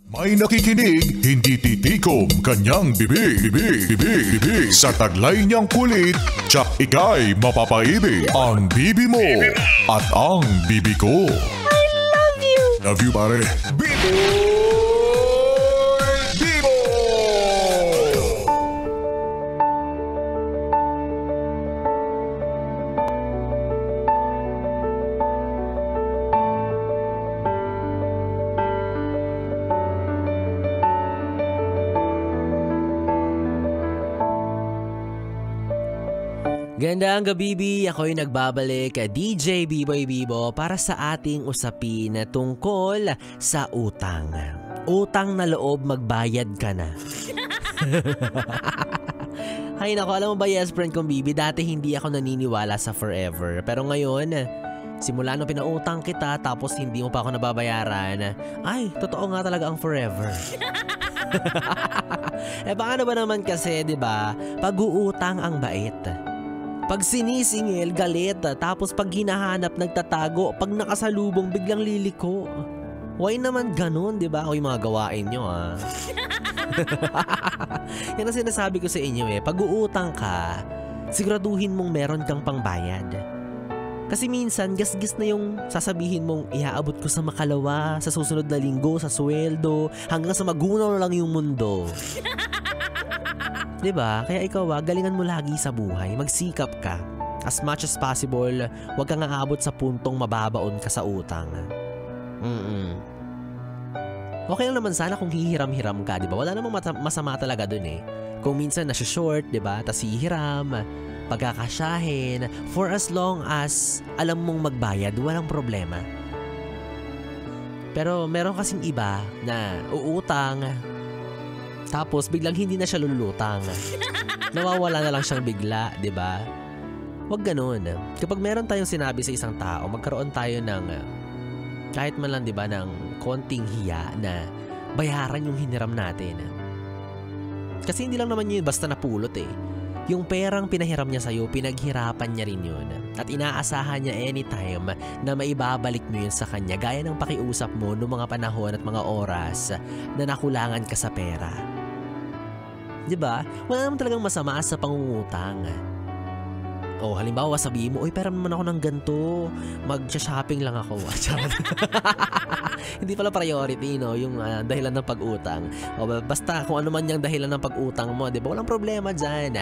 May nakikinig, hindi titikom, kanyang bibig. Sa taglay niyang kulit, tsak ika'y mapapaibig. Ang bibi mo at ang bibi ko. I love you! Love you, pare. Bibo! Bibo! Gandang gabi, ako'y nagbabalik, DJ Biboy Bibo para sa ating usapin na tungkol sa utang. Utang na loob, magbayad ka na. Ay nako, alam mo ba yes friend kong Bibi, dati hindi ako naniniwala sa forever. Pero ngayon, simula nung pinautang kita tapos hindi mo pa ako nababayaran, ay, totoo nga talaga ang forever. Paano ba naman kasi, 'di ba? Pag-uutang ang bait. Pag sinisingil, galit. Tapos pag hinahanap, nagtatago. Pag nakasalubong, biglang liliko. Why naman ganun, di ba? O yung mga gawain nyo, ha? Yan ang sinasabi ko sa inyo, eh. Pag uutang ka, siguraduhin mong meron kang pangbayad. Kasi minsan, gas-gas na yung sasabihin mong iaabot ko sa makalawa, sa susunod na linggo, sa sweldo, hanggang sa magunaw lang yung mundo. Diba? Kaya ikaw galingan mo lagi sa buhay. Magsikap ka. As much as possible, huwag kang aabot sa puntong mababaon ka sa utang. Okay lang naman sana kung hihiram-hiram ka, diba? Wala namang masama talaga dun eh. Kung minsan nasa-short, diba? Tas hihiram, pagkakasyahin, for as long as alam mong magbayad, walang problema. Pero meron kasing iba na uutang, tapos biglang hindi na siya lulutang. Nawawala na lang siyang bigla, 'di ba? Huwag ganoon. Kapag meron tayong sinabi sa isang tao, magkaroon tayo ng kahit man lang 'di ba ng konting hiya na bayaran yung hiniram natin. Kasi hindi lang naman yun basta napulot eh. Yung perang pinahiram niya sa'yo, pinaghirapan niya rin yun. At inaasahan niya anytime na maibabalik mo yun sa kanya gaya ng pakiusap mo noong mga panahon at mga oras na nakulangan ka sa pera. Diba? Wala naman talagang masama sa pangungutang. O halimbawa sabihin mo, uy, pera naman ako ng ganito. Mag-shopping lang ako. Hindi pala priority, no? Yung dahilan ng pag-utang. O basta kung ano man yung dahilan ng pag-utang mo, diba? Walang problema dyan.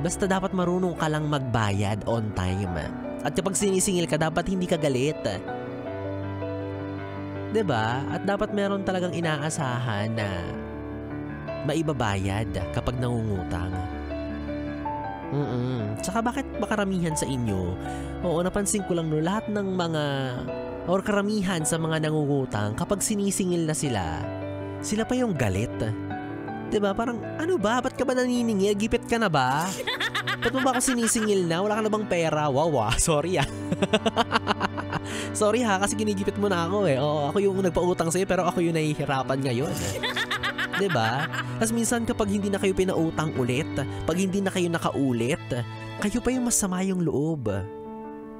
Basta dapat marunong ka lang magbayad on time. At kapag sinisingil ka, dapat hindi ka galit. Diba? At dapat meron talagang inaasahan na maibabayad kapag nangungutang. Tsaka bakit makaramihan sa inyo? Oo, napansin ko lang no, lahat ng mga or karamihan sa mga nangungutang kapag sinisingil na sila pa yung galit. Diba? Parang, ano ba? Ba't ka ba naniningil? Gipit ka na ba? Ba't mo ba ako sinisingil na? Wala ka na bang pera? Wow, sorry Sorry kasi ginigipit mo na ako eh. Oo, ako yung nagpautang sa'yo pero ako yung nahihirapan ngayon. Diba? Tapos minsan kapag hindi na kayo pinautang ulit, pag hindi na kayo nakaulit, kayo pa yung masama yung loob.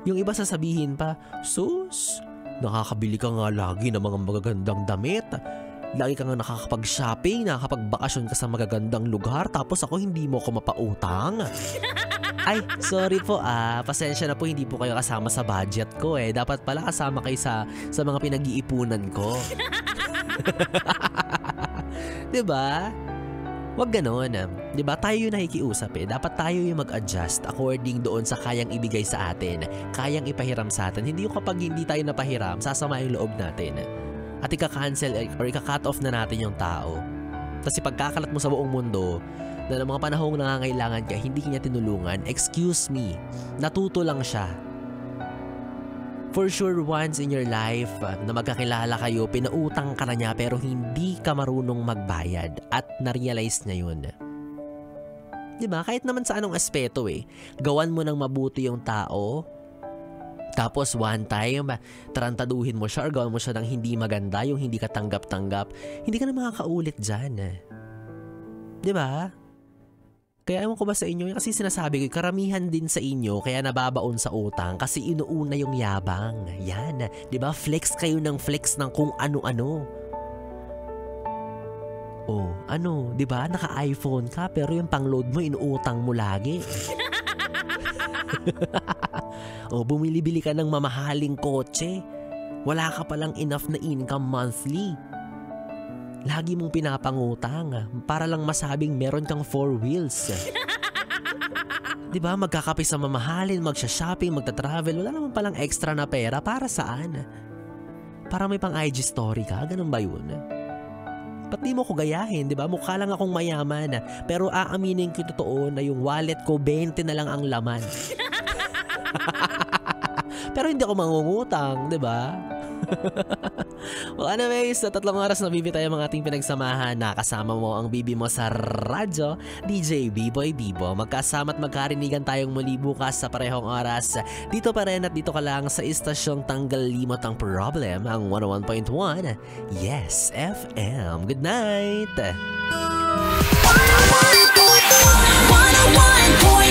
Yung iba sasabihin pa, sus, nakakabili ka nga lagi ng mga magagandang damit. Lagi ka nga nakakapag-shopping, nakakapag-bakasyon ka sa magagandang lugar, tapos ako hindi mo ako mapautang. Ay, sorry po pasensya na po, hindi po kayo kasama sa budget ko eh. Dapat pala kasama kayo sa mga pinag-iipunan ko. Diba? Wag ganon. Diba? Tayo yung nakikiusap eh. Dapat tayo yung mag-adjust according doon sa kayang ibigay sa atin. Kayang ipahiram sa atin. Hindi yung kapag hindi tayo napahiram, sasama yung loob natin. At ika-cancel or ika-cut off na natin yung tao. Kasi pagkakalat mo sa buong mundo na ng mga panahong nangangailangan ka, hindi kanya tinulungan, excuse me, natuto lang siya. For sure once in your life na magkakilala kayo, pinautang ka na niya pero hindi ka marunong magbayad at na-realize niya yun. Diba? Kahit naman sa anong aspeto eh. Gawan mo ng mabuti yung tao, tapos one time, tarantaduhin mo siya or gawan mo siya ng hindi maganda, yung hindi ka tanggap-tanggap, hindi ka na makakaulit dyan. Diba? Kaya ewan ko ba sa inyo, kasi sinasabi ko, karamihan din sa inyo kaya nababaon sa utang kasi inuuna yung yabang. Yan, 'di ba? Flex kayo ng flex ng kung ano-ano. Oh, ano, 'di ba? Naka-iPhone ka pero yung pang-load mo inuutang mo lagi. Oh, bumili-bili ka ng mamahaling kotse. Wala ka palang enough na income monthly. Lagi mong pinapangutang para lang masabing meron kang 4 wheels. 'Di ba? Magkakape sa mamahalin, magsha-shopping, magta-travel, wala naman palang extra na pera para saan? Para may pang IG story ka, ganun ba 'yun? Ba't di mo ko gayahin, di ba? Mukha lang akong mayaman. Pero aaminin ko totoo na yung wallet ko 20 na lang ang laman. Pero hindi ako mangungutang, di ba? Well, anyways, sa 3 oras na bibi tayo mga ating pinagsamahan. Nakasama mo ang bibi mo sa radyo, DJ B-Boy Bibo. Magkasama at magkarinigan tayong muli bukas sa parehong oras. Dito pa rin at dito ka lang sa istasyong tanggal limot ang problem, ang 101.1 Yes FM. Good night! 101.1